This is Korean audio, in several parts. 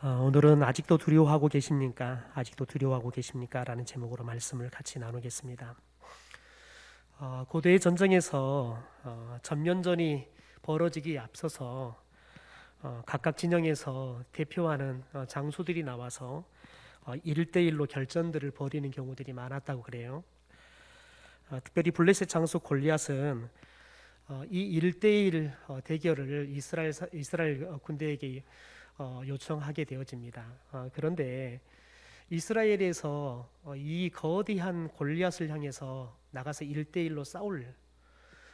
오늘은 아직도 두려워하고 계십니까? 아직도 두려워하고 계십니까? 라는 제목으로 말씀을 같이 나누겠습니다. 고대의 전쟁에서 전면전이 벌어지기 앞서서 각각 진영에서 대표하는 장수들이 나와서 1대1로 결전들을 벌이는 경우들이 많았다고 그래요. 특별히 블레셋 장수 골리앗은 이 1대1 대결을 이스라엘 군대에게 요청하게 되어집니다. 그런데 이스라엘에서 이 거대한 골리앗을 향해서 나가서 1대1로 싸울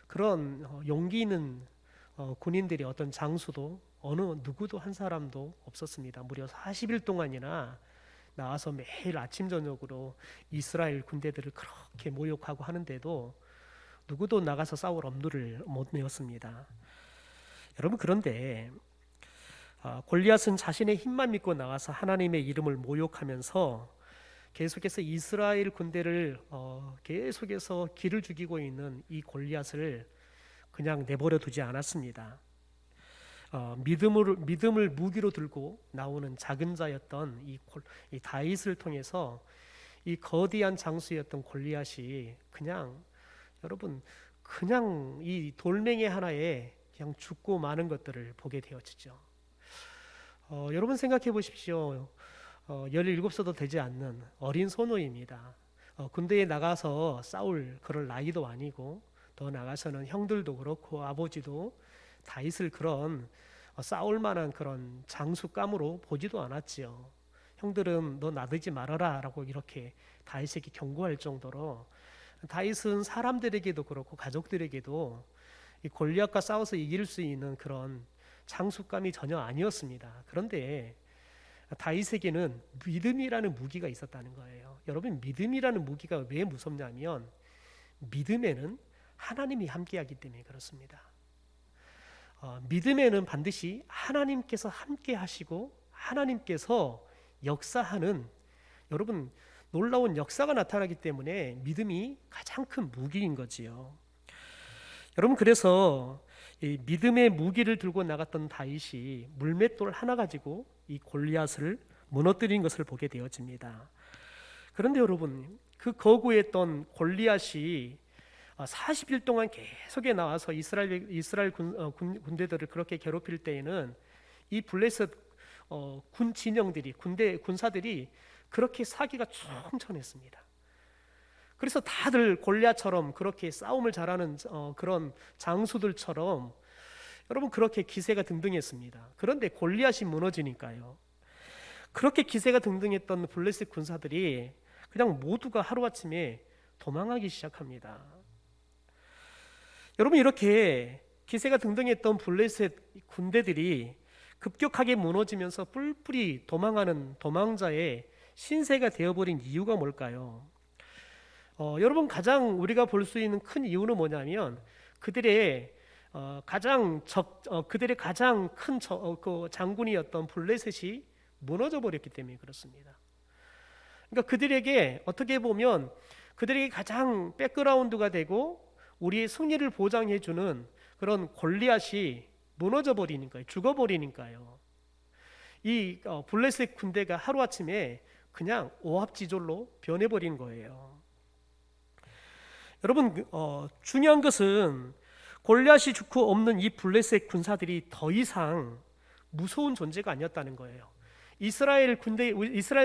그런 용기 있는 군인들이 어떤 장수도 어느 누구도 한 사람도 없었습니다. 무려 40일 동안이나 나와서 매일 아침 저녁으로 이스라엘 군대들을 그렇게 모욕하고 하는데도 누구도 나가서 싸울 엄두를 못 내었습니다. 여러분, 그런데 골리앗은 자신의 힘만 믿고 나와서 하나님의 이름을 모욕하면서 계속해서 이스라엘 군대를 계속해서 기를 죽이고 있는 이 골리앗을 그냥 내버려 두지 않았습니다. 믿음을 무기로 들고 나오는 작은 자였던 이 다윗을 통해서 이 거대한 장수였던 골리앗이 여러분 그냥 이 돌멩이 하나에 그냥 죽고 마는 것들을 보게 되어지죠. 여러분 생각해 보십시오. 17살도 되지 않는 어린 소노입니다. 군대에 나가서 싸울 그럴 나이도 아니고, 더 나가서는 형들도 그렇고 아버지도 다윗을 그런 싸울 만한 그런 장수감으로 보지도 않았지요. 형들은 너 나대지 말아라 라고 이렇게 다윗에게 경고할 정도로, 다윗은 사람들에게도 그렇고 가족들에게도 이 골리앗과 싸워서 이길 수 있는 그런 장수감이 전혀 아니었습니다. 그런데 다윗에게는 믿음이라는 무기가 있었다는 거예요. 여러분, 믿음이라는 무기가 왜 무섭냐면 믿음에는 하나님이 함께하기 때문에 그렇습니다. 믿음에는 반드시 하나님께서 함께 하시고 하나님께서 역사하는, 여러분, 놀라운 역사가 나타나기 때문에 믿음이 가장 큰 무기인 거지요. 여러분, 그래서 이 믿음의 무기를 들고 나갔던 다윗이 물맷돌 하나 가지고 이 골리앗을 무너뜨린 것을 보게 되어집니다. 그런데 여러분, 그 거구했던 골리앗이 40일 동안 계속해 나와서 이스라엘 군대들을 그렇게 괴롭힐 때에는 이 블레셋 군 진영들이, 군사들이 그렇게 사기가 충천했습니다. 그래서 다들 골리앗처럼 그렇게 싸움을 잘하는 그런 장수들처럼 여러분 그렇게 기세가 등등했습니다. 그런데 골리앗이 무너지니까요, 그렇게 기세가 등등했던 블레셋 군사들이 그냥 모두가 하루아침에 도망하기 시작합니다. 여러분, 이렇게 기세가 등등했던 블레셋 군대들이 급격하게 무너지면서 뿔뿔이 도망하는 도망자의 신세가 되어버린 이유가 뭘까요? 여러분, 가장 우리가 볼 수 있는 큰 이유는 뭐냐면 그들의 가장 큰 그 장군이었던 블레셋이 무너져 버렸기 때문에 그렇습니다. 그러니까 그들에게 어떻게 보면 그들에게 가장 백그라운드가 되고 우리의 승리를 보장해 주는 그런 골리앗이 무너져 버리니까요, 죽어 버리니까요. 이 블레셋 군대가 하루아침에 그냥 오합지졸로 변해버린 거예요. 여러분, 중요한 것은 골리앗이 죽고 없는 이 블레셋 군사들이 더 이상 무서운 존재가 아니었다는 거예요. 이스라엘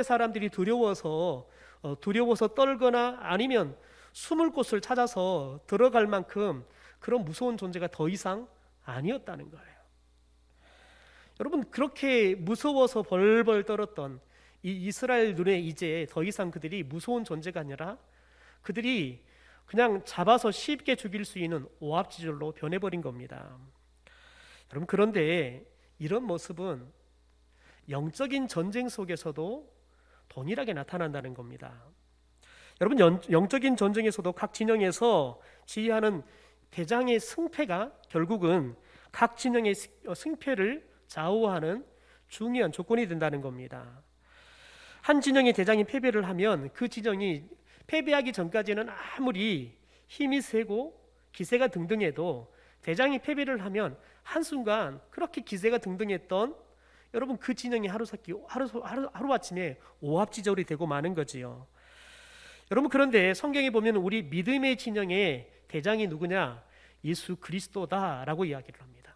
사람들이 두려워서 떨거나 아니면 숨을 곳을 찾아서 들어갈 만큼 그런 무서운 존재가 더 이상 아니었다는 거예요. 여러분, 그렇게 무서워서 벌벌 떨었던 이 이스라엘 눈에 이제 더 이상 그들이 무서운 존재가 아니라 그들이 그냥 잡아서 쉽게 죽일 수 있는 오합지졸로 변해버린 겁니다. 여러분, 그런데 이런 모습은 영적인 전쟁 속에서도 동일하게 나타난다는 겁니다. 여러분, 영적인 전쟁에서도 각 진영에서 지휘하는 대장의 승패가 결국은 각 진영의 승패를 좌우하는 중요한 조건이 된다는 겁니다. 한 진영의 대장이 패배를 하면 그 진영이 패배하기 전까지는 아무리 힘이 세고 기세가 등등해도 대장이 패배를 하면 한순간 그렇게 기세가 등등했던 여러분 그 진영이 하루아침에 오합지졸이 되고 마는 거지요. 여러분 그런데 성경에 보면 우리 믿음의 진영의 대장이 누구냐? 예수 그리스도다라고 이야기를 합니다.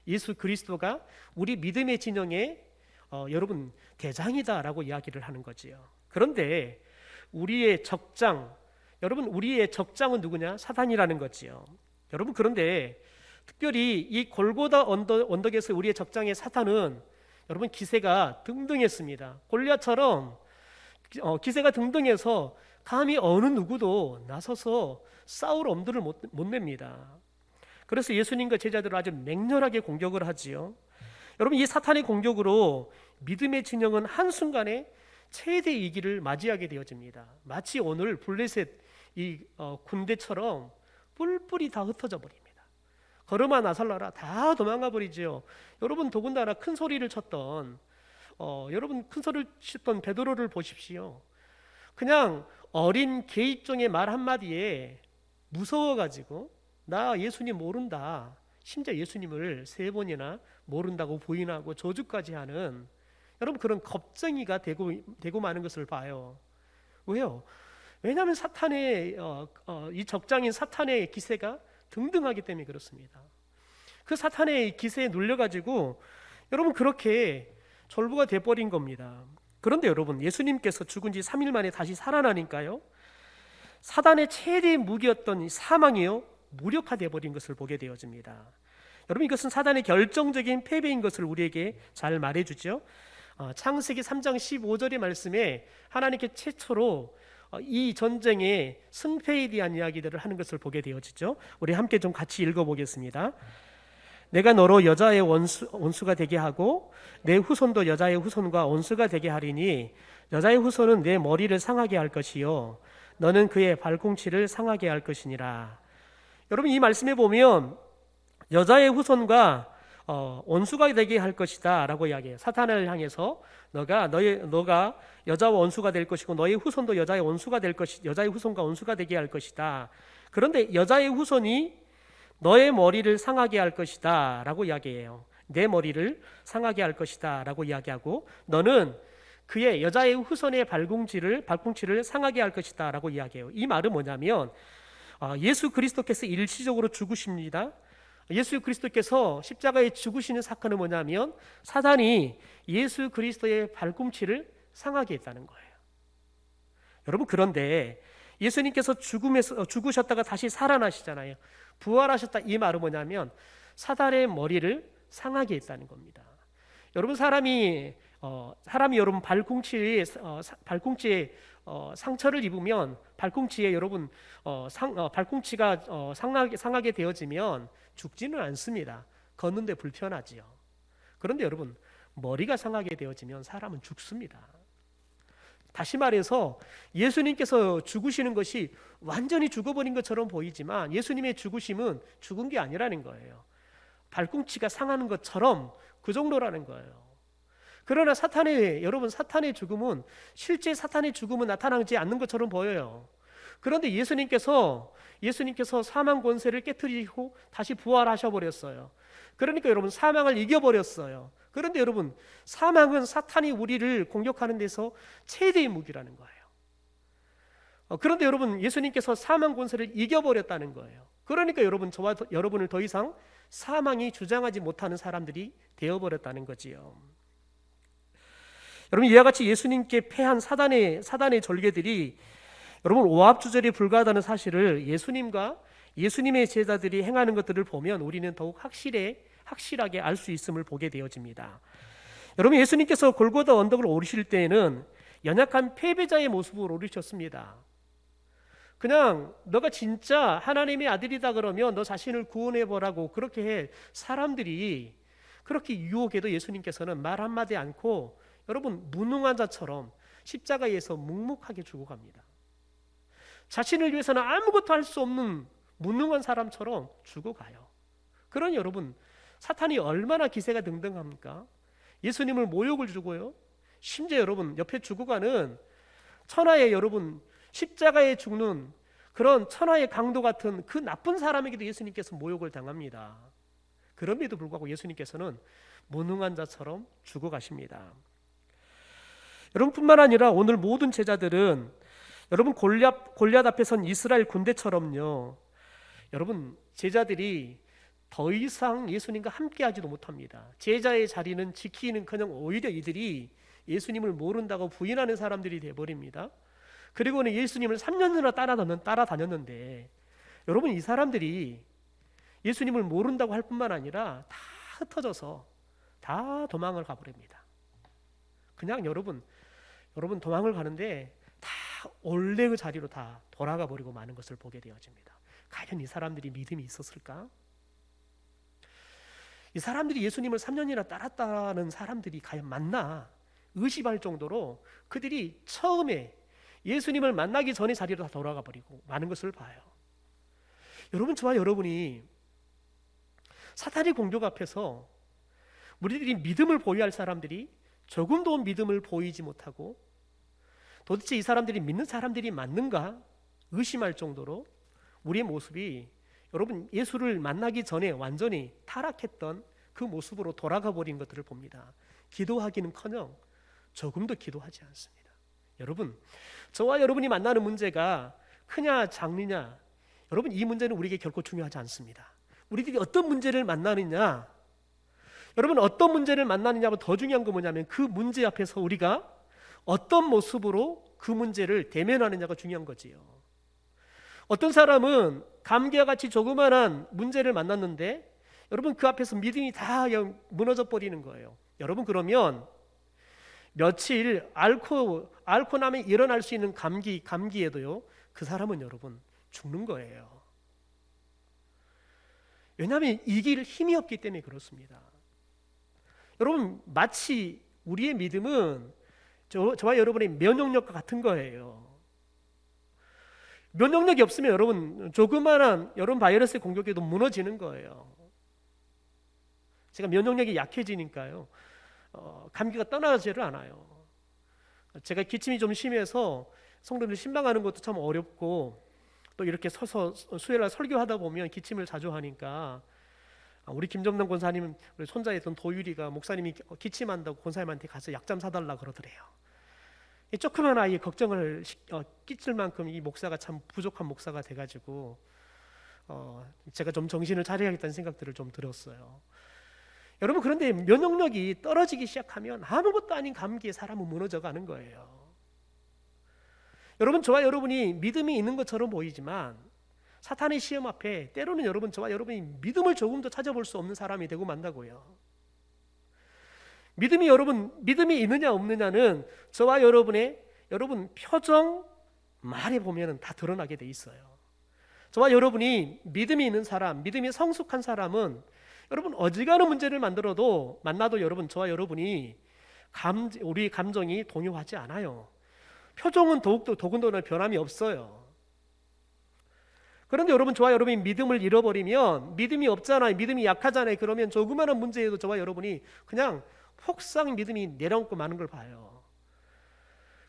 예수 그리스도가 우리 믿음의 진영의 여러분 대장이다라고 이야기를 하는 거지요. 그런데 우리의 적장, 여러분 우리의 적장은 누구냐? 사단이라는 거지요. 여러분 그런데 특별히 이 골고다 언덕에서 우리의 적장의 사탄은 여러분 기세가 등등했습니다. 골리앗처럼 기세가 등등해서 감히 어느 누구도 나서서 싸울 엄두를 못 냅니다. 그래서 예수님과 제자들을 아주 맹렬하게 공격을 하지요. 여러분 이 사탄의 공격으로 믿음의 진영은 한순간에 최대 위기를 맞이하게 되어집니다. 마치 오늘 블레셋 이 군대처럼 뿔뿔이 다 흩어져 버립니다. 걸음아 나설라라 다 도망가 버리지요. 여러분 더군다나 큰 소리를 쳤던 여러분 큰 소리를 쳤던 베드로를 보십시오. 그냥 어린 개입종의 말 한마디에 무서워가지고 나 예수님 모른다, 심지어 예수님을 3번이나 모른다고 부인하고 저주까지 하는 여러분 그런 겁쟁이가 되고 마는 것을 봐요. 왜요? 왜냐하면 사탄의 이 적장인 사탄의 기세가 등등하기 때문에 그렇습니다. 그 사탄의 기세에 눌려가지고 여러분 그렇게 졸부가 돼버린 겁니다. 그런데 여러분 예수님께서 죽은 지 3일 만에 다시 살아나니까요, 사단의 최대 무기였던 사망이요 무력화돼 버린 것을 보게 되어집니다. 여러분 이것은 사단의 결정적인 패배인 것을 우리에게 잘 말해주죠. 창세기 3장 15절의 말씀에 하나님께 최초로 이 전쟁의 승패에 대한 이야기들을 하는 것을 보게 되어지죠. 우리 함께 좀 같이 읽어보겠습니다. 내가 너로 여자의 원수가 되게 하고 내 후손도 여자의 후손과 원수가 되게 하리니 여자의 후손은 내 머리를 상하게 할 것이요 너는 그의 발꿈치를 상하게 할 것이니라. 여러분 이 말씀에 보면 여자의 후손과 원수가 되게 할 것이다 라고 이야기해요. 사탄을 향해서 너가 여자와 원수가 될 것이고 너의 후손도 여자의 원수가 될 것이, 여자의 후손과 원수가 되게 할 것이다. 그런데 여자의 후손이 너의 머리를 상하게 할 것이다 라고 이야기해요. 내 머리를 상하게 할 것이다 라고 이야기하고 너는 그의 여자의 후손의 발꿈치를 상하게 할 것이다 라고 이야기해요. 이 말은 뭐냐면 예수 그리스도께서 일시적으로 죽으십니다. 예수 그리스도께서 십자가에 죽으시는 사건은 뭐냐면 사단이 예수 그리스도의 발꿈치를 상하게 했다는 거예요. 여러분 그런데 예수님께서 죽으셨다가 다시 살아나시잖아요. 부활하셨다, 이 말은 뭐냐면 사단의 머리를 상하게 했다는 겁니다. 여러분 사람이 여러분 발꿈치에 상처를 입으면 발꿈치에 여러분 발꿈치가 상하게 되어지면 죽지는 않습니다. 걷는데 불편하지요. 그런데 여러분 머리가 상하게 되어지면 사람은 죽습니다. 다시 말해서 예수님께서 죽으시는 것이 완전히 죽어버린 것처럼 보이지만 예수님의 죽으심은 죽은 게 아니라는 거예요. 발꿈치가 상하는 것처럼 그 정도라는 거예요. 그러나 사탄의 죽음은 실제 사탄의 죽음은 나타나지 않는 것처럼 보여요. 그런데 예수님께서 사망 권세를 깨뜨리고 다시 부활하셔 버렸어요. 그러니까 여러분 사망을 이겨버렸어요. 그런데 여러분 사망은 사탄이 우리를 공격하는 데서 최대의 무기라는 거예요. 그런데 여러분 예수님께서 사망 권세를 이겨버렸다는 거예요. 그러니까 저와 여러분을 더 이상 사망이 주장하지 못하는 사람들이 되어버렸다는 거지요. 여러분 이와 같이 예수님께 패한 사단의 절개들이 여러분 오합지졸에 불과하다는 사실을 예수님과 예수님의 제자들이 행하는 것들을 보면 우리는 더욱 확실하게 알 수 있음을 보게 되어집니다. 여러분 예수님께서 골고다 언덕을 오르실 때에는 연약한 패배자의 모습으로 오르셨습니다. 그냥 너가 진짜 하나님의 아들이다 그러면 너 자신을 구원해보라고 그렇게 해 사람들이 그렇게 유혹해도 예수님께서는 말 한마디 않고 여러분 무능한 자처럼 십자가에서 묵묵하게 죽어갑니다. 자신을 위해서는 아무것도 할 수 없는 무능한 사람처럼 죽어가요. 그러니 여러분 사탄이 얼마나 기세가 등등합니까? 예수님을 모욕을 주고요. 심지어 여러분 옆에 죽어가는 천하의 여러분 십자가에 죽는 그런 천하의 강도 같은 그 나쁜 사람에게도 예수님께서 모욕을 당합니다. 그럼에도 불구하고 예수님께서는 무능한 자처럼 죽어가십니다. 여러분뿐만 아니라 오늘 모든 제자들은 여러분 골리앗 앞에 선 이스라엘 군대처럼요, 여러분 제자들이 더 이상 예수님과 함께하지도 못합니다. 제자의 자리는 지키는커녕 오히려 이들이 예수님을 모른다고 부인하는 사람들이 되어버립니다. 그리고는 예수님을 3년이나 따라다녔는데 여러분, 이 사람들이 예수님을 모른다고 할 뿐만 아니라 다 흩어져서 다 도망을 가버립니다. 그냥 여러분 도망을 가는데 다 원래의 자리로 다 돌아가 버리고 마는 것을 보게 되어집니다. 과연 이 사람들이 믿음이 있었을까? 이 사람들이 예수님을 3년이나 따랐다는 사람들이 과연 맞나 의심할 정도로 그들이 처음에 예수님을 만나기 전의 자리로 다 돌아가 버리고 많은 것을 봐요. 여러분, 저와 여러분이 사탄의 공격 앞에서 우리들이 믿음을 보유할 사람들이 조금도 믿음을 보이지 못하고 도대체 이 사람들이 믿는 사람들이 맞는가 의심할 정도로 우리의 모습이, 여러분, 예수를 만나기 전에 완전히 타락했던 그 모습으로 돌아가 버린 것들을 봅니다. 기도하기는커녕 조금도 기도하지 않습니다. 여러분, 저와 여러분이 만나는 문제가 크냐 작느냐, 여러분, 이 문제는 우리에게 결코 중요하지 않습니다. 우리들이 어떤 문제를 만나느냐, 여러분, 어떤 문제를 만나느냐보다 더 중요한 건 뭐냐면 그 문제 앞에서 우리가 어떤 모습으로 그 문제를 대면하느냐가 중요한 거지요. 어떤 사람은 감기와 같이 조그만한 문제를 만났는데 여러분, 그 앞에서 믿음이 다 무너져 버리는 거예요. 여러분, 그러면 며칠 앓고 나면 일어날 수 있는 감기에도요, 그 사람은 여러분 죽는 거예요. 왜냐하면 이길 힘이 없기 때문에 그렇습니다. 여러분, 마치 우리의 믿음은 저와 여러분의 면역력과 같은 거예요. 면역력이 없으면 여러분 조그마한 여러분 바이러스의 공격에도 무너지는 거예요. 제가 면역력이 약해지니까요, 감기가 떠나지를 않아요. 제가 기침이 좀 심해서 성도들 신방하는 것도 참 어렵고, 또 이렇게 서서 수요일날 설교하다 보면 기침을 자주 하니까 우리 김정남 권사님, 우리 손자였던 도유리가 목사님이 기침한다고 권사님한테 가서 약 좀 사달라 그러더래요. 이 조그만 아이의 걱정을 끼칠 만큼 이 목사가 참 부족한 목사가 돼가지고 제가 좀 정신을 차려야겠다는 생각들을 좀 들었어요. 여러분, 그런데 면역력이 떨어지기 시작하면 아무것도 아닌 감기에 사람은 무너져가는 거예요. 여러분, 저와 여러분이 믿음이 있는 것처럼 보이지만 사탄의 시험 앞에 때로는 여러분, 저와 여러분이 믿음을 조금도 찾아볼 수 없는 사람이 되고 만다고요. 믿음이 있느냐 없느냐는 저와 여러분의 표정, 말에 보면 다 드러나게 돼 있어요. 저와 여러분이 믿음이 있는 사람, 믿음이 성숙한 사람은 여러분 어지간한 문제를 만나도 여러분, 저와 여러분이 우리 감정이 동요하지 않아요. 표정은 더군다나 변함이 없어요. 그런데 여러분, 저와 여러분이 믿음을 잃어버리면, 믿음이 없잖아요, 믿음이 약하잖아요. 그러면 조그마한 문제에도 저와 여러분이 그냥 폭삭 믿음이 내려앉고 마는 걸 봐요.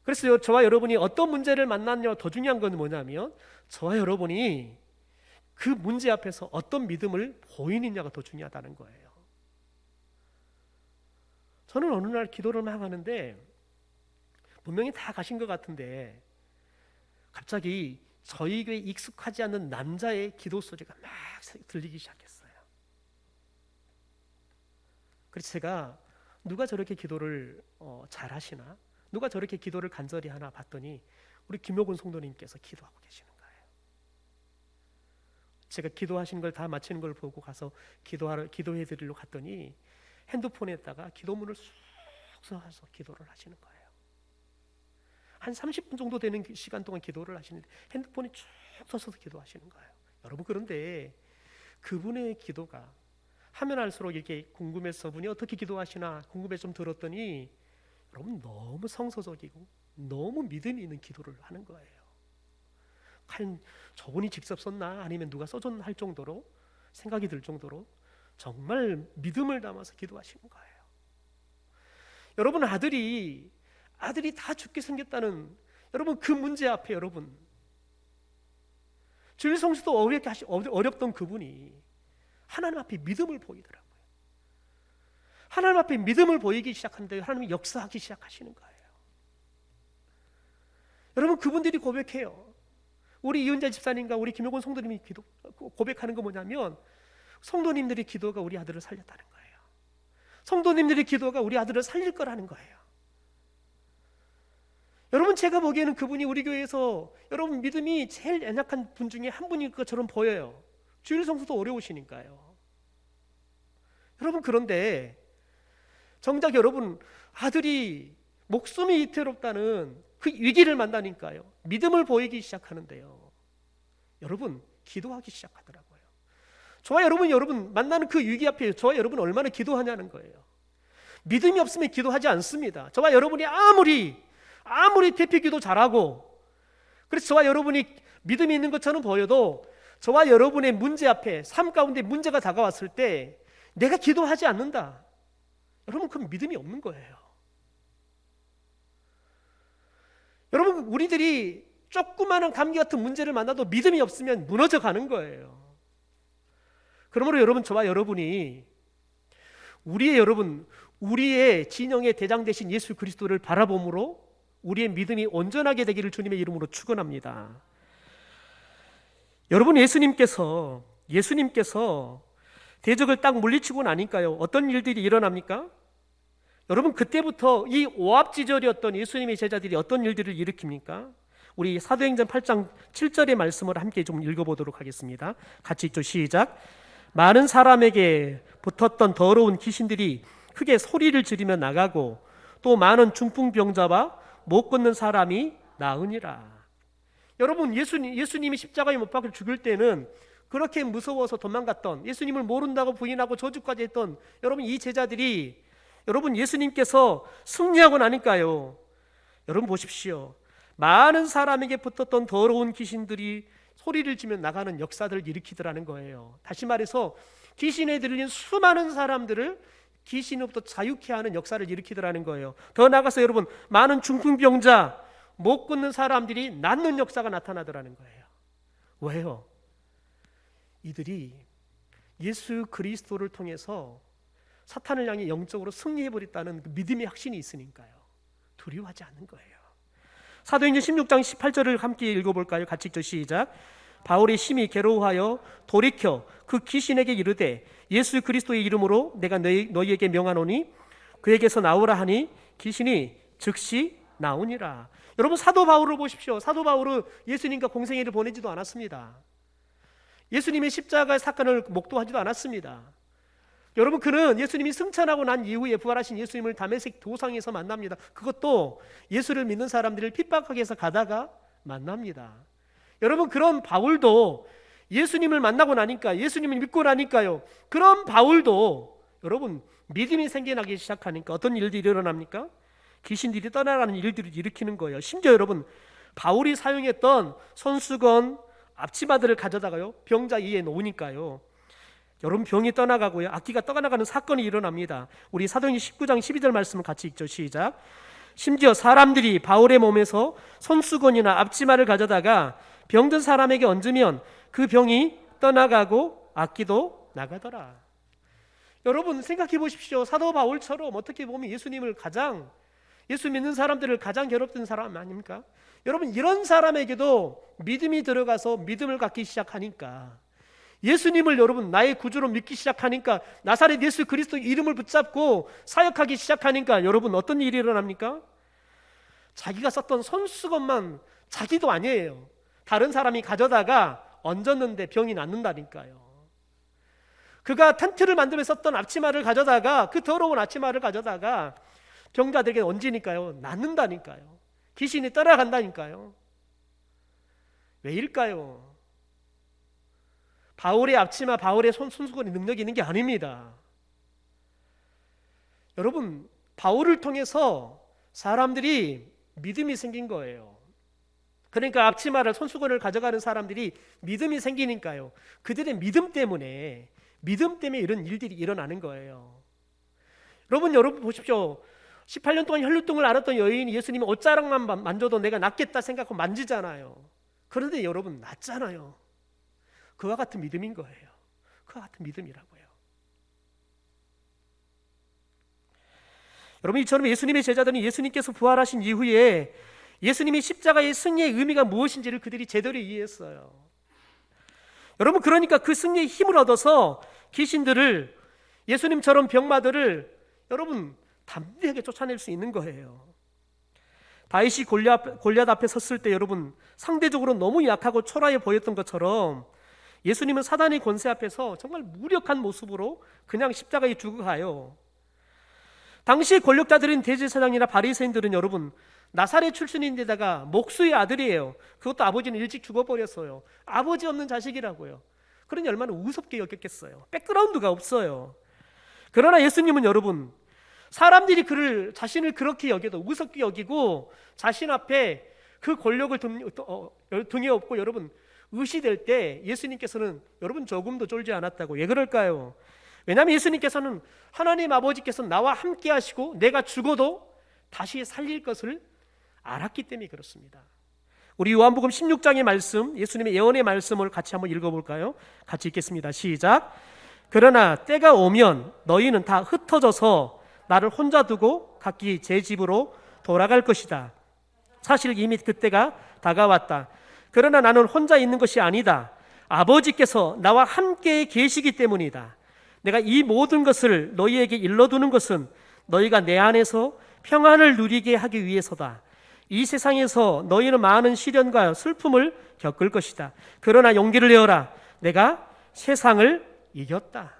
그래서 저와 여러분이 어떤 문제를 만났냐 더 중요한 건 뭐냐면 저와 여러분이 그 문제 앞에서 어떤 믿음을 보이느냐가 더 중요하다는 거예요. 저는 어느 날 기도를 막 하는데 분명히 다 가신 것 같은데 갑자기 저희 교회에 익숙하지 않는 남자의 기도 소리가 막 들리기 시작했어요. 그래서 제가 누가 저렇게 기도를 잘하시나? 누가 저렇게 기도를 간절히 하나 봤더니 우리 김효근 성도님께서 기도하고 계시는 거예요. 제가 기도하신 걸 다 마치는 걸 보고 가서 기도해 드리려고 갔더니 핸드폰에다가 기도문을 쑥 써서 기도를 하시는 거예요. 한 30분 정도 되는 시간 동안 기도를 하시는데 핸드폰에 쭉 써서 기도하시는 거예요. 여러분, 그런데 그분의 기도가 하면 할수록 이렇게 궁금해서 분이 어떻게 기도하시나 궁금해 좀 들었더니 여러분 너무 성서적이고 너무 믿음이 있는 기도를 하는 거예요. 과연 저분이 직접 썼나 아니면 누가 써줬나 할 정도로 생각이 들 정도로 정말 믿음을 담아서 기도하시는 거예요. 여러분, 아들이 다 죽게 생겼다는 여러분 그 문제 앞에 여러분 주일 성수도 어렵던 그분이 하나님 앞에 믿음을 보이더라고요. 하나님 앞에 믿음을 보이기 시작하는데 하나님이 역사하기 시작하시는 거예요. 여러분, 그분들이 고백해요. 우리 이은자 집사님과 우리 김용곤 성도님이 고백하는 거 뭐냐면, 성도님들의 기도가 우리 아들을 살렸다는 거예요. 성도님들의 기도가 우리 아들을 살릴 거라는 거예요. 여러분, 제가 보기에는 그분이 우리 교회에서 여러분 믿음이 제일 연약한 분 중에 한 분일 것처럼 보여요. 주일 성수도 어려우시니까요. 여러분, 그런데 정작 여러분 아들이 목숨이 위태롭다는 그 위기를 만나니까요, 믿음을 보이기 시작하는데요, 여러분 기도하기 시작하더라고요. 저와 여러분 만나는 그 위기 앞에 저와 여러분 얼마나 기도하냐는 거예요. 믿음이 없으면 기도하지 않습니다. 저와 여러분이 아무리 대피기도 잘하고, 그래서 저와 여러분이 믿음이 있는 것처럼 보여도 저와 여러분의 문제 앞에, 삶 가운데 문제가 다가왔을 때 내가 기도하지 않는다, 여러분 그건 믿음이 없는 거예요. 여러분, 우리들이 조그마한 감기 같은 문제를 만나도 믿음이 없으면 무너져 가는 거예요. 그러므로 여러분, 저와 여러분이 우리의 진영의 대장 되신 예수 그리스도를 바라봄으로 우리의 믿음이 온전하게 되기를 주님의 이름으로 축원합니다. 여러분, 예수님께서 대적을 딱 물리치고 나니까요, 어떤 일들이 일어납니까? 여러분, 그때부터 이 오합지졸이었던 예수님의 제자들이 어떤 일들을 일으킵니까? 우리 사도행전 8장 7절의 말씀을 함께 좀 읽어보도록 하겠습니다. 같이 읽죠. 시작. 많은 사람에게 붙었던 더러운 귀신들이 크게 소리를 지르며 나가고 또 많은 중풍병자와 못 걷는 사람이 나으니라. 여러분, 예수님이 십자가에 못 박혀 죽을 때는 그렇게 무서워서 도망갔던, 예수님을 모른다고 부인하고 저주까지 했던 여러분 이 제자들이, 여러분 예수님께서 승리하고 나니까요, 여러분 보십시오, 많은 사람에게 붙었던 더러운 귀신들이 소리를 지며 나가는 역사들을 일으키더라는 거예요. 다시 말해서 귀신에 들린 수많은 사람들을 귀신으로부터 자유케 하는 역사를 일으키더라는 거예요. 더 나아가서 여러분, 많은 중풍병자, 못 걷는 사람들이 낫는 역사가 나타나더라는 거예요. 왜요? 이들이 예수 그리스도를 통해서 사탄을 향해 영적으로 승리해버렸다는 그 믿음의 확신이 있으니까요, 두려워하지 않는 거예요. 사도행전 16장 18절을 함께 읽어볼까요? 같이 읽죠. 시작. 바울이 심히 괴로워하여 돌이켜 그 귀신에게 이르되 예수 그리스도의 이름으로 내가 너희에게 명하노니 그에게서 나오라 하니 귀신이 즉시 나오니라. 여러분, 사도 바울을 보십시오. 사도 바울은 예수님과 공생애를 보내지도 않았습니다. 예수님의 십자가의 사건을 목도하지도 않았습니다. 여러분, 그는 예수님이 승천하고 난 이후에 부활하신 예수님을 다메섹 도상에서 만납니다. 그것도 예수를 믿는 사람들을 핍박하기 위해서 가다가 만납니다. 여러분, 그런 바울도 예수님을 만나고 나니까, 예수님을 믿고 나니까요, 그런 바울도 여러분 믿음이 생겨나기 시작하니까 어떤 일들이 일어납니까? 귀신들이 떠나가는 일들을 일으키는 거예요. 심지어 여러분, 바울이 사용했던 손수건, 앞치마들을 가져다가요 병자 위에 놓으니까요, 여러분 병이 떠나가고요, 악기가 떠나가는 사건이 일어납니다. 우리 사도행전 19장 12절 말씀을 같이 읽죠. 시작. 심지어 사람들이 바울의 몸에서 손수건이나 앞치마를 가져다가 병든 사람에게 얹으면 그 병이 떠나가고 악기도 나가더라. 여러분 생각해 보십시오. 사도 바울처럼 어떻게 보면 예수 믿는 사람들을 가장 괴롭힌 사람 아닙니까? 여러분, 이런 사람에게도 믿음이 들어가서 믿음을 갖기 시작하니까, 예수님을 여러분 나의 구주로 믿기 시작하니까, 나사렛 예수 그리스도 이름을 붙잡고 사역하기 시작하니까 여러분 어떤 일이 일어납니까? 자기가 썼던 손수건만 자기도 아니에요, 다른 사람이 가져다가 얹었는데 병이 낫는다니까요. 그가 텐트를 만들면서 썼던 앞치마를 가져다가, 그 더러운 앞치마를 가져다가 병자들에게 얹으니까요, 낫는다니까요. 귀신이 떠나간다니까요. 왜일까요? 바울의 앞치마, 바울의 손수건이 능력이 있는 게 아닙니다. 여러분, 바울을 통해서 사람들이 믿음이 생긴 거예요. 그러니까 앞치마를, 손수건을 가져가는 사람들이 믿음이 생기니까요, 그들의 믿음 때문에 이런 일들이 일어나는 거예요. 여러분 보십시오. 18년 동안 혈루증을 앓았던 여인이 예수님의 옷자락만 만져도 내가 낫겠다 생각하고 만지잖아요. 그런데 여러분 낫잖아요. 그와 같은 믿음인 거예요. 그와 같은 믿음이라고요. 여러분, 이처럼 예수님의 제자들은 예수님께서 부활하신 이후에 예수님이 십자가의 승리의 의미가 무엇인지를 그들이 제대로 이해했어요. 여러분, 그러니까 그 승리의 힘을 얻어서 귀신들을, 예수님처럼 병마들을 여러분 담대하게 쫓아낼 수 있는 거예요. 다윗이 골리앗 앞에 섰을 때 여러분 상대적으로 너무 약하고 초라해 보였던 것처럼 예수님은 사단의 권세 앞에서 정말 무력한 모습으로 그냥 십자가에 죽어가요. 당시 권력자들인 대제사장이나 바리새인들은 여러분 나사렛 출신인데다가 목수의 아들이에요. 그것도 아버지는 일찍 죽어버렸어요. 아버지 없는 자식이라고요. 그러니 얼마나 우습게 여겼겠어요. 백그라운드가 없어요. 그러나 예수님은 여러분 사람들이 자신을 그렇게 여겨도 우습게 여기고 자신 앞에 그 권력을 등에 업고 여러분 의시될 때 예수님께서는 여러분 조금도 쫄지 않았다고. 왜 그럴까요? 왜냐하면 예수님께서는 하나님 아버지께서 나와 함께 하시고 내가 죽어도 다시 살릴 것을 알았기 때문에 그렇습니다. 우리 요한복음 16장의 말씀, 예수님의 예언의 말씀을 같이 한번 읽어볼까요? 같이 읽겠습니다. 시작. 그러나 때가 오면 너희는 다 흩어져서 나를 혼자 두고 각기 제 집으로 돌아갈 것이다. 사실 이미 그때가 다가왔다. 그러나 나는 혼자 있는 것이 아니다. 아버지께서 나와 함께 계시기 때문이다. 내가 이 모든 것을 너희에게 일러두는 것은 너희가 내 안에서 평안을 누리게 하기 위해서다. 이 세상에서 너희는 많은 시련과 슬픔을 겪을 것이다. 그러나 용기를 내어라. 내가 세상을 이겼다.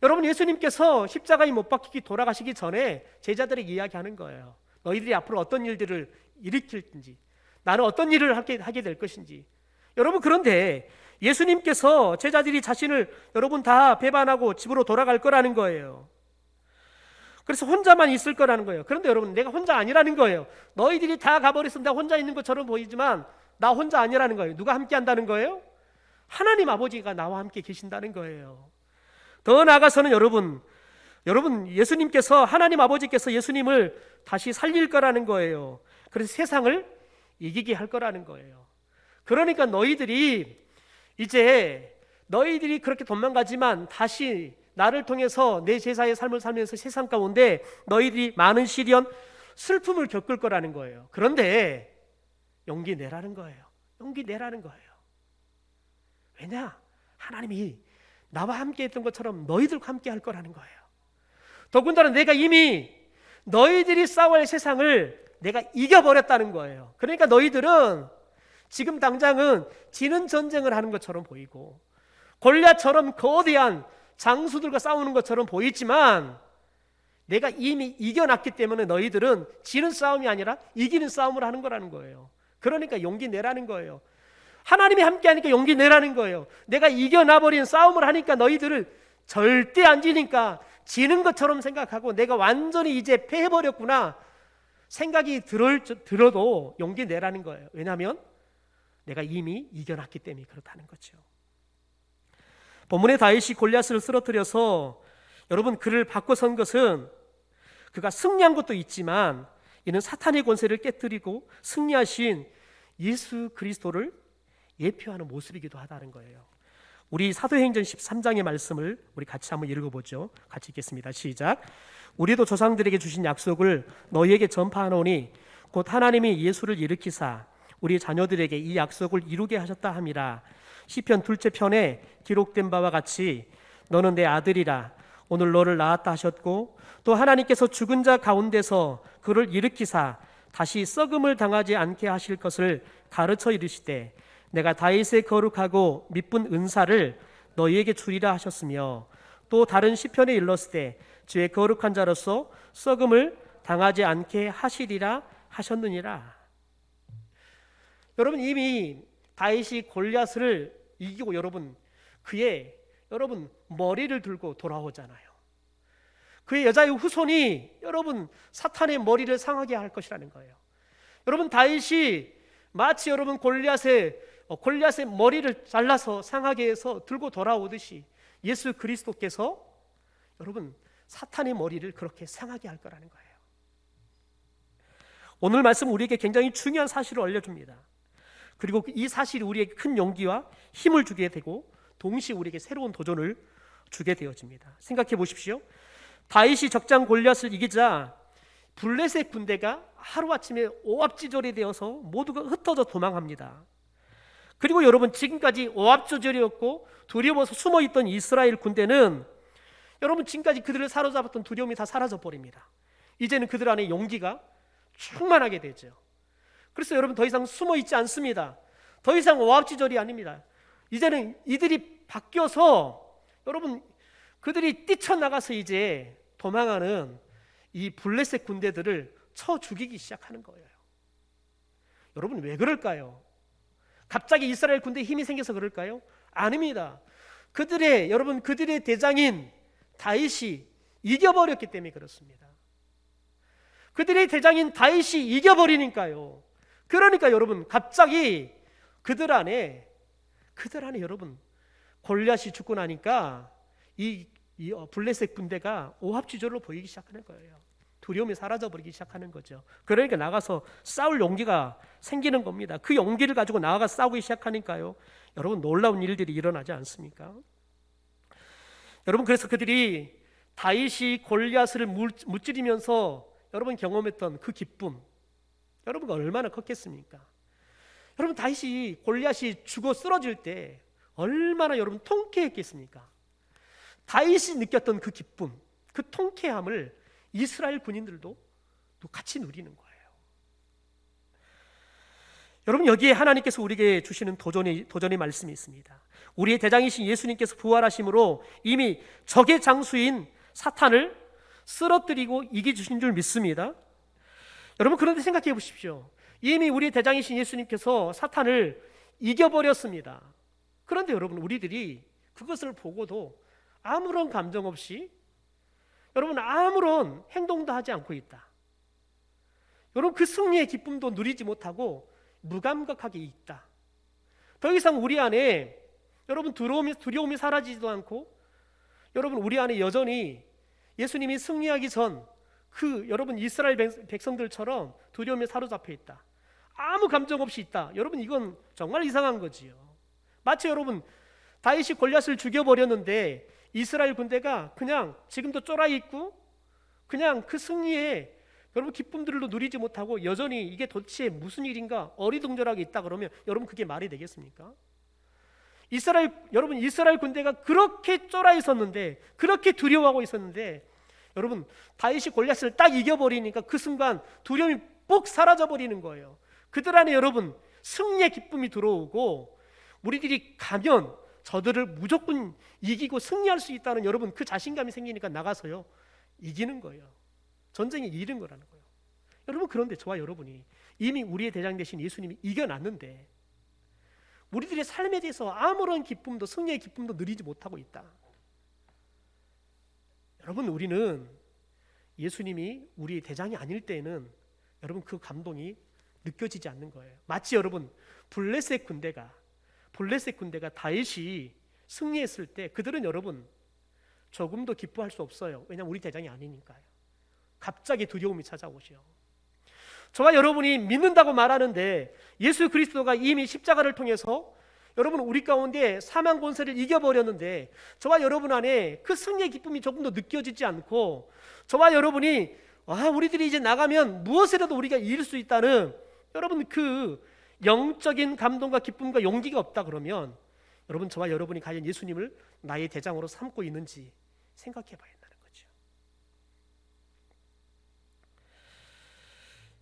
여러분, 예수님께서 십자가에 못 박히기 돌아가시기 전에 제자들에게 이야기하는 거예요. 너희들이 앞으로 어떤 일들을 일으킬지, 나는 어떤 일을 하게 될 것인지. 여러분, 그런데 예수님께서 제자들이 자신을 여러분 다 배반하고 집으로 돌아갈 거라는 거예요. 그래서 혼자만 있을 거라는 거예요. 그런데 여러분, 내가 혼자 아니라는 거예요. 너희들이 다 가버렸으면 나 혼자 있는 것처럼 보이지만 나 혼자 아니라는 거예요. 누가 함께 한다는 거예요? 하나님 아버지가 나와 함께 계신다는 거예요. 더 나아가서는 여러분 예수님께서, 하나님 아버지께서 예수님을 다시 살릴 거라는 거예요. 그래서 세상을 이기게 할 거라는 거예요. 그러니까 너희들이 그렇게 도망가지만 다시 나를 통해서 내 제사의 삶을 살면서 세상 가운데 너희들이 많은 시련, 슬픔을 겪을 거라는 거예요. 그런데 용기 내라는 거예요. 용기 내라는 거예요. 왜냐? 하나님이 나와 함께 했던 것처럼 너희들과 함께 할 거라는 거예요. 더군다나 내가 이미 너희들이 싸워야 세상을 내가 이겨버렸다는 거예요. 그러니까 너희들은 지금 당장은 지는 전쟁을 하는 것처럼 보이고 골리앗처럼 거대한 장수들과 싸우는 것처럼 보이지만 내가 이미 이겨놨기 때문에 너희들은 지는 싸움이 아니라 이기는 싸움을 하는 거라는 거예요. 그러니까 용기 내라는 거예요. 하나님이 함께하니까 용기 내라는 거예요. 내가 이겨놔버린 싸움을 하니까 너희들을 절대 안 지니까 지는 것처럼 생각하고 내가 완전히 이제 패해버렸구나 생각이 들어도 용기 내라는 거예요. 왜냐하면 내가 이미 이겨놨기 때문에 그렇다는 거죠. 본문의 다윗이 골리앗을 쓰러뜨려서 여러분 그를 바꿔선 것은 그가 승리한 것도 있지만 이는 사탄의 권세를 깨뜨리고 승리하신 예수 그리스도를 예표하는 모습이기도 하다는 거예요. 우리 사도행전 13장의 말씀을 우리 같이 한번 읽어보죠. 같이 읽겠습니다. 시작. 우리도 조상들에게 주신 약속을 너희에게 전파하노니 곧 하나님이 예수를 일으키사 우리 자녀들에게 이 약속을 이루게 하셨다 함이라. 시편 둘째 편에 기록된 바와 같이 너는 내 아들이라 오늘 너를 낳았다 하셨고 또 하나님께서 죽은 자 가운데서 그를 일으키사 다시 썩음을 당하지 않게 하실 것을 가르쳐 이르시되 내가 다윗의 거룩하고 미쁜 은사를 너희에게 주리라 하셨으며 또 다른 시편에 일렀으되 주의 거룩한 자로서 썩음을 당하지 않게 하시리라 하셨느니라. 여러분 이미 다윗이 골리앗을 이기고 그의 머리를 들고 돌아오잖아요. 그의 여자의 후손이 사탄의 머리를 상하게 할 것이라는 거예요. 여러분 다윗이 마치 골리앗의 머리를 잘라서 상하게 해서 들고 돌아오듯이 예수 그리스도께서 사탄의 머리를 그렇게 상하게 할 거라는 거예요. 오늘 말씀 우리에게 굉장히 중요한 사실을 알려줍니다. 그리고 이 사실이 우리에게 큰 용기와 힘을 주게 되고 동시에 우리에게 새로운 도전을 주게 되어집니다. 생각해 보십시오. 다윗이 적장 골리앗을 이기자 블레셋 군대가 하루아침에 오합지졸이 되어서 모두가 흩어져 도망합니다. 그리고 여러분, 지금까지 오합지졸이었고 두려워서 숨어있던 이스라엘 군대는 여러분, 지금까지 그들을 사로잡았던 두려움이 다 사라져 버립니다. 이제는 그들 안에 용기가 충만하게 되죠. 그래서 여러분, 더 이상 숨어있지 않습니다. 더 이상 오합지졸이 아닙니다. 이제는 이들이 바뀌어서 여러분, 그들이 뛰쳐나가서 이제 도망하는 이 블레셋 군대들을 쳐 죽이기 시작하는 거예요. 여러분, 왜 그럴까요? 갑자기 이스라엘 군대에 힘이 생겨서 그럴까요? 아닙니다. 그들의 대장인 다윗이 이겨버렸기 때문에 그렇습니다. 그들의 대장인 다윗이 이겨버리니까요. 그러니까 여러분, 갑자기 그들 안에 여러분, 골리앗이 죽고 나니까 이 블레셋 군대가 오합지졸로 보이기 시작하는 거예요. 두려움이 사라져버리기 시작하는 거죠. 그러니까 나가서 싸울 용기가 생기는 겁니다. 그 용기를 가지고 나아가 싸우기 시작하니까요, 여러분, 놀라운 일들이 일어나지 않습니까? 여러분, 그래서 그들이 다윗이 골리앗을 무찌르면서 여러분 경험했던 그 기쁨, 여러분가 얼마나 컸겠습니까? 여러분, 다윗이 골리앗이 죽어 쓰러질 때 얼마나 여러분 통쾌했겠습니까? 다윗이 느꼈던 그 기쁨, 그 통쾌함을 이스라엘 군인들도 또 같이 누리는 거예요. 여러분, 여기에 하나님께서 우리에게 주시는 도전의 말씀이 있습니다. 우리의 대장이신 예수님께서 부활하심으로 이미 적의 장수인 사탄을 쓰러뜨리고 이겨주신 줄 믿습니다. 여러분, 그런데 생각해 보십시오. 이미 우리의 대장이신 예수님께서 사탄을 이겨버렸습니다. 그런데 여러분, 우리들이 그것을 보고도 아무런 감정 없이 여러분, 아무런 행동도 하지 않고 있다. 여러분, 그 승리의 기쁨도 누리지 못하고 무감각하게 있다. 더 이상 우리 안에 여러분 두려움이 사라지지도 않고, 여러분, 우리 안에 여전히 예수님이 승리하기 전 그 여러분 이스라엘 백성들처럼 두려움에 사로잡혀 있다. 아무 감정 없이 있다. 여러분, 이건 정말 이상한 거지요. 마치 여러분, 다윗이 골리앗을 죽여버렸는데 이스라엘 군대가 그냥 지금도 쫄아 있고 그냥 그 승리에 여러분 기쁨들로 누리지 못하고 여전히 이게 도대체 무슨 일인가 어리둥절하게 있다 그러면 여러분, 그게 말이 되겠습니까? 여러분, 이스라엘 군대가 그렇게 쫄아 있었는데, 그렇게 두려워하고 있었는데, 여러분, 다윗이 골리앗을 딱 이겨버리니까 그 순간 두려움이 뽁 사라져 버리는 거예요. 그들 안에 여러분 승리의 기쁨이 들어오고, 우리들이 가면 저들을 무조건 이기고 승리할 수 있다는 여러분 그 자신감이 생기니까 나가서요 이기는 거예요. 전쟁에 이기는 거라는 거예요. 여러분, 그런데 저와 여러분이 이미 우리의 대장 되신 예수님이 이겨놨는데 우리들의 삶에 대해서 아무런 기쁨도, 승리의 기쁨도 누리지 못하고 있다. 여러분, 우리는 예수님이 우리의 대장이 아닐 때에는 여러분 그 감동이 느껴지지 않는 거예요. 마치 여러분 블레셋 군대가 다윗이 승리했을 때 그들은 여러분 조금도 기뻐할 수 없어요. 왜냐하면 우리 대장이 아니니까요. 갑자기 두려움이 찾아오죠. 저와 여러분이 믿는다고 말하는데 예수 그리스도가 이미 십자가를 통해서 여러분 우리 가운데 사망 권세를 이겨버렸는데 저와 여러분 안에 그 승리의 기쁨이 조금도 느껴지지 않고, 저와 여러분이 우리들이 이제 나가면 무엇이라도 우리가 이길 수 있다는 여러분 그 영적인 감동과 기쁨과 용기가 없다 그러면 여러분, 저와 여러분이 과연 예수님을 나의 대장으로 삼고 있는지 생각해 봐야 한다는 거죠.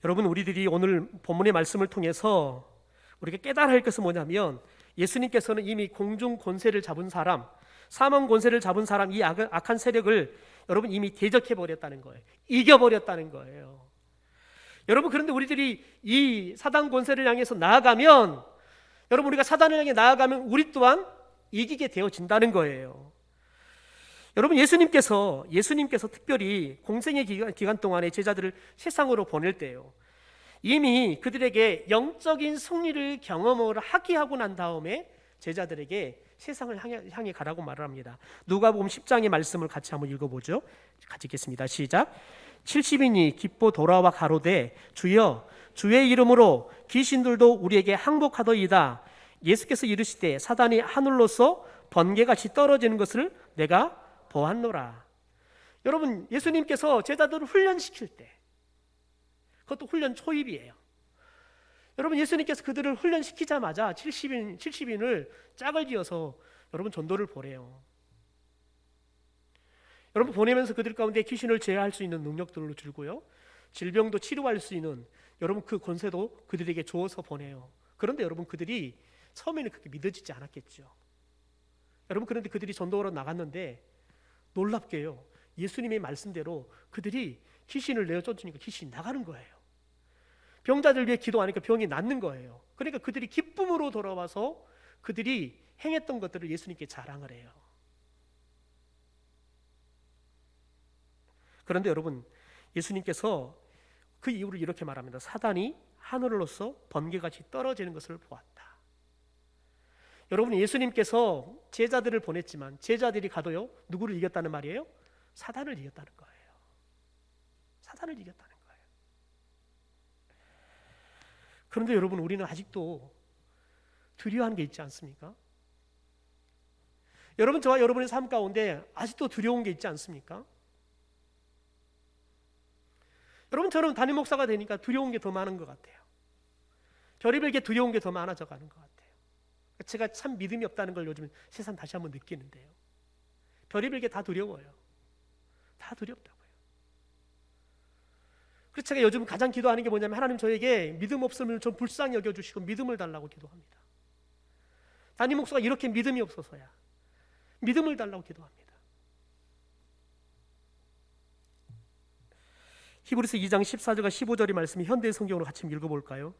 여러분, 우리들이 오늘 본문의 말씀을 통해서 우리가 깨달아야 할 것은 뭐냐면, 예수님께서는 이미 공중 권세를 잡은 사람, 사망 권세를 잡은 사람, 이 악한 세력을 여러분 이미 대적해 버렸다는 거예요. 이겨버렸다는 거예요. 여러분, 그런데 우리들이 이 사단 권세를 향해서 나아가면, 여러분 우리가 사단을 향해 나아가면 우리 또한 이기게 되어진다는 거예요. 여러분, 예수님께서 특별히 공생의 기간 동안에 제자들을 세상으로 보낼 때요, 이미 그들에게 영적인 승리를 경험을 하게 하고 난 다음에 제자들에게 세상을 향해 가라고 말을 합니다. 누가복음 10장의 말씀을 같이 한번 읽어보죠. 같이 읽겠습니다. 시작. 70인이 기뻐 돌아와 가로되 주여 주의 이름으로 귀신들도 우리에게 항복하더이다. 예수께서 이르시되 사단이 하늘로서 번개같이 떨어지는 것을 내가 보았노라. 여러분, 예수님께서 제자들을 훈련시킬 때, 그것도 훈련 초입이에요. 여러분, 예수님께서 그들을 훈련시키자마자 70인을 짝을 지어서 여러분 전도를 보내요. 여러분, 보내면서 그들 가운데 귀신을 제어할 수 있는 능력들로 주고요, 질병도 치료할 수 있는 여러분 그 권세도 그들에게 주어서 보내요. 그런데 여러분, 그들이 처음에는 그렇게 믿어지지 않았겠죠. 여러분, 그런데 그들이 전도하러 나갔는데 놀랍게요, 예수님의 말씀대로 그들이 귀신을 내어 쫓으니까 귀신이 나가는 거예요. 병자들 위해 기도하니까 병이 낫는 거예요. 그러니까 그들이 기쁨으로 돌아와서 그들이 행했던 것들을 예수님께 자랑을 해요. 그런데 여러분, 예수님께서 그 이유를 이렇게 말합니다. 사단이 하늘로서 번개같이 떨어지는 것을 보았다. 여러분, 예수님께서 제자들을 보냈지만 제자들이 가도요, 누구를 이겼다는 말이에요? 사단을 이겼다는 거예요. 사단을 이겼다는 거예요. 그런데 여러분, 우리는 아직도 두려워하는 게 있지 않습니까? 여러분, 저와 여러분의 삶 가운데 아직도 두려운 게 있지 않습니까? 여러분, 저는 담임 목사가 되니까 두려운 게 더 많은 것 같아요. 별의별 게 두려운 게 더 많아져 가는 것 같아요. 제가 참 믿음이 없다는 걸 요즘 세상 다시 한번 느끼는데요. 별의별 게 다 두려워요. 다 두렵다고요. 그래서 제가 요즘 가장 기도하는 게 뭐냐면, 하나님, 저에게 믿음 없음을 좀 불쌍히 여겨주시고 믿음을 달라고 기도합니다. 담임 목사가 이렇게 믿음이 없어서야 믿음을 달라고 기도합니다. 히브리서 2장 14절과 15절의 말씀이 현대 성경으로 같이 읽어볼까요?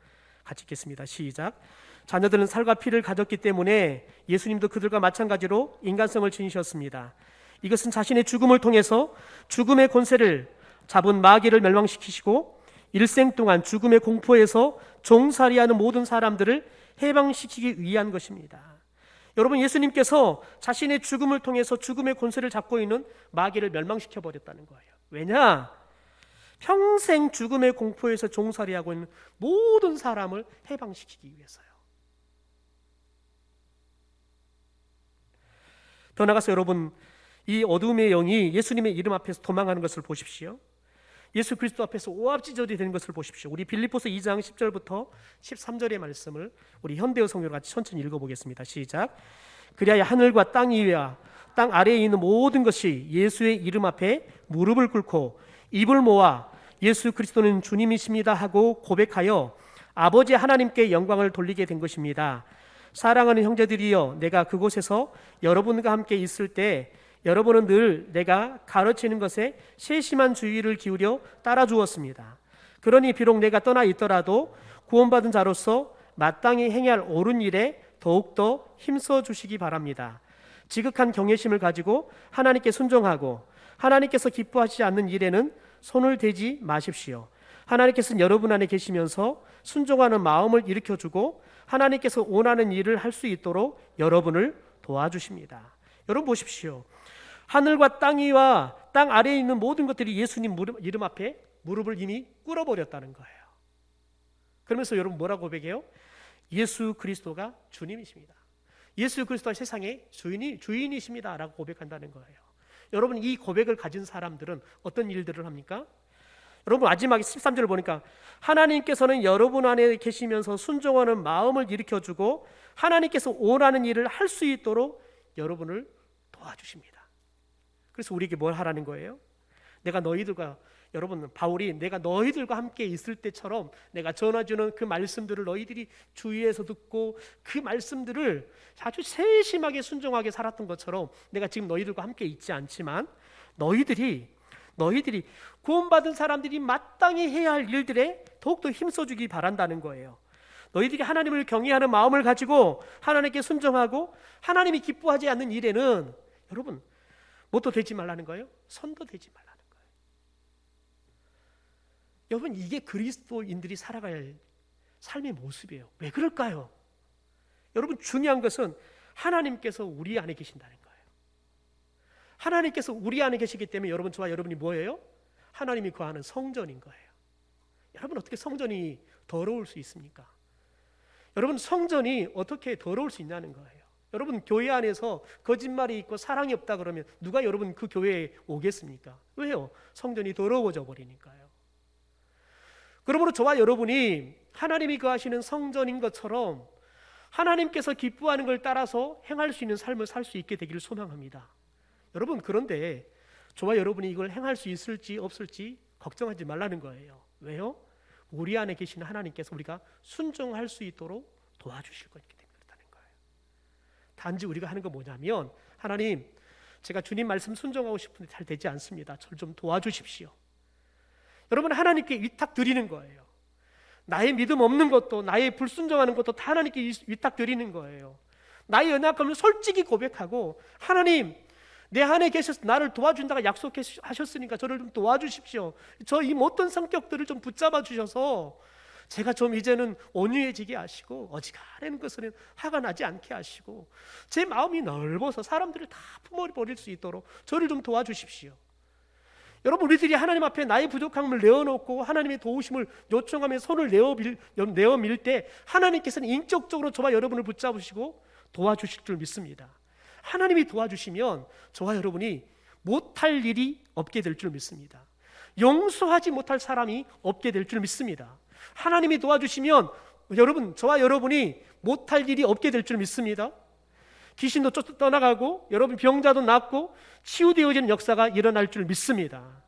같이 읽겠습니다. 시작. 자녀들은 살과 피를 가졌기 때문에 예수님도 그들과 마찬가지로 인간성을 지니셨습니다. 이것은 자신의 죽음을 통해서 죽음의 권세를 잡은 마귀를 멸망시키시고 일생 동안 죽음의 공포에서 종살이하는 모든 사람들을 해방시키기 위한 것입니다. 여러분, 예수님께서 자신의 죽음을 통해서 죽음의 권세를 잡고 있는 마귀를 멸망시켜 버렸다는 거예요. 왜냐? 평생 죽음의 공포에서 종살이하고 있는 모든 사람을 해방시키기 위해서요. 더 나아가서 여러분, 이 어둠의 영이 예수님의 이름 앞에서 도망하는 것을 보십시오. 예수 그리스도 앞에서 오합지졸이 되는 것을 보십시오. 우리 빌립보서 2장 10절부터 13절의 말씀을 우리 현대어 성경으로 같이 천천히 읽어보겠습니다. 시작. 그리하여 하늘과 땅 위와 땅 아래에 있는 모든 것이 예수의 이름 앞에 무릎을 꿇고 입을 모아 예수 그리스도는 주님이십니다 하고 고백하여 아버지 하나님께 영광을 돌리게 된 것입니다. 사랑하는 형제들이여, 내가 그곳에서 여러분과 함께 있을 때 여러분은 늘 내가 가르치는 것에 세심한 주의를 기울여 따라주었습니다. 그러니 비록 내가 떠나 있더라도 구원받은 자로서 마땅히 행해야 할 옳은 일에 더욱더 힘써 주시기 바랍니다. 지극한 경외심을 가지고 하나님께 순종하고 하나님께서 기뻐하시지 않는 일에는 손을 대지 마십시오. 하나님께서는 여러분 안에 계시면서 순종하는 마음을 일으켜주고 하나님께서 원하는 일을 할 수 있도록 여러분을 도와주십니다. 여러분 보십시오. 하늘과 땅 위와 땅 아래에 있는 모든 것들이 예수님 이름 앞에 무릎을 이미 꿇어버렸다는 거예요. 그러면서 여러분 뭐라고 고백해요? 예수 그리스도가 주님이십니다. 예수 그리스도가 세상의 주인이십니다 라고 고백한다는 거예요. 여러분, 이 고백을 가진 사람들은 어떤 일들을 합니까? 여러분, 마지막에 13절을 보니까 하나님께서는 여러분 안에 계시면서 순종하는 마음을 일으켜주고 하나님께서 원하는 일을 할 수 있도록 여러분을 도와주십니다. 그래서 우리에게 뭘 하라는 거예요? 내가 너희들과, 여러분, 바울이 내가 너희들과 함께 있을 때처럼 내가 전해주는 그 말씀들을 너희들이 주위에서 듣고 그 말씀들을 아주 세심하게 순종하게 살았던 것처럼 내가 지금 너희들과 함께 있지 않지만 너희들이 구원받은 사람들이 마땅히 해야 할 일들에 더욱더 힘써주기 바란다는 거예요. 너희들이 하나님을 경외하는 마음을 가지고 하나님께 순종하고 하나님이 기뻐하지 않는 일에는 여러분 뭣도 되지 말라는 거예요? 손도 대지 말라는 거예요. 여러분, 이게 그리스도인들이 살아갈 삶의 모습이에요. 왜 그럴까요? 여러분, 중요한 것은 하나님께서 우리 안에 계신다는 거예요. 하나님께서 우리 안에 계시기 때문에 여러분, 저와 여러분이 뭐예요? 하나님이 거하는 성전인 거예요. 여러분, 어떻게 성전이 더러울 수 있습니까? 여러분, 성전이 어떻게 더러울 수 있냐는 거예요. 여러분 교회 안에서 거짓말이 있고 사랑이 없다 그러면 누가 여러분 그 교회에 오겠습니까? 왜요? 성전이 더러워져 버리니까요. 그러므로 저와 여러분이 하나님이 거하시는 성전인 것처럼 하나님께서 기뻐하는 걸 따라서 행할 수 있는 삶을 살 수 있게 되기를 소망합니다. 여러분, 그런데 저와 여러분이 이걸 행할 수 있을지 없을지 걱정하지 말라는 거예요. 왜요? 우리 안에 계신 하나님께서 우리가 순종할 수 있도록 도와주실 거기 때문이라는 거예요. 단지 우리가 하는 거 뭐냐면, 하나님, 제가 주님 말씀 순종하고 싶은데 잘 되지 않습니다. 저를 좀 도와주십시오. 여러분, 하나님께 위탁 드리는 거예요. 나의 믿음 없는 것도, 나의 불순종하는 것도 다 하나님께 위탁 드리는 거예요. 나의 연약함을 솔직히 고백하고, 하나님, 내 안에 계셔서 나를 도와준다고 약속하셨으니까 저를 좀 도와주십시오. 저 이 못된 성격들을 좀 붙잡아 주셔서 제가 좀 이제는 온유해지게 하시고, 어지간한 것은 화가 나지 않게 하시고, 제 마음이 넓어서 사람들을 다 품어버릴 수 있도록 저를 좀 도와주십시오. 여러분, 우리들이 하나님 앞에 나의 부족함을 내어놓고 하나님의 도우심을 요청하며 손을 내어 밀 때 하나님께서는 인격적으로 저와 여러분을 붙잡으시고 도와주실 줄 믿습니다. 하나님이 도와주시면 저와 여러분이 못할 일이 없게 될 줄 믿습니다. 용서하지 못할 사람이 없게 될 줄 믿습니다. 하나님이 도와주시면 여러분, 저와 여러분이 못할 일이 없게 될 줄 믿습니다. 귀신도 떠나가고 여러분 병자도 낫고 치유되어지는 역사가 일어날 줄 믿습니다.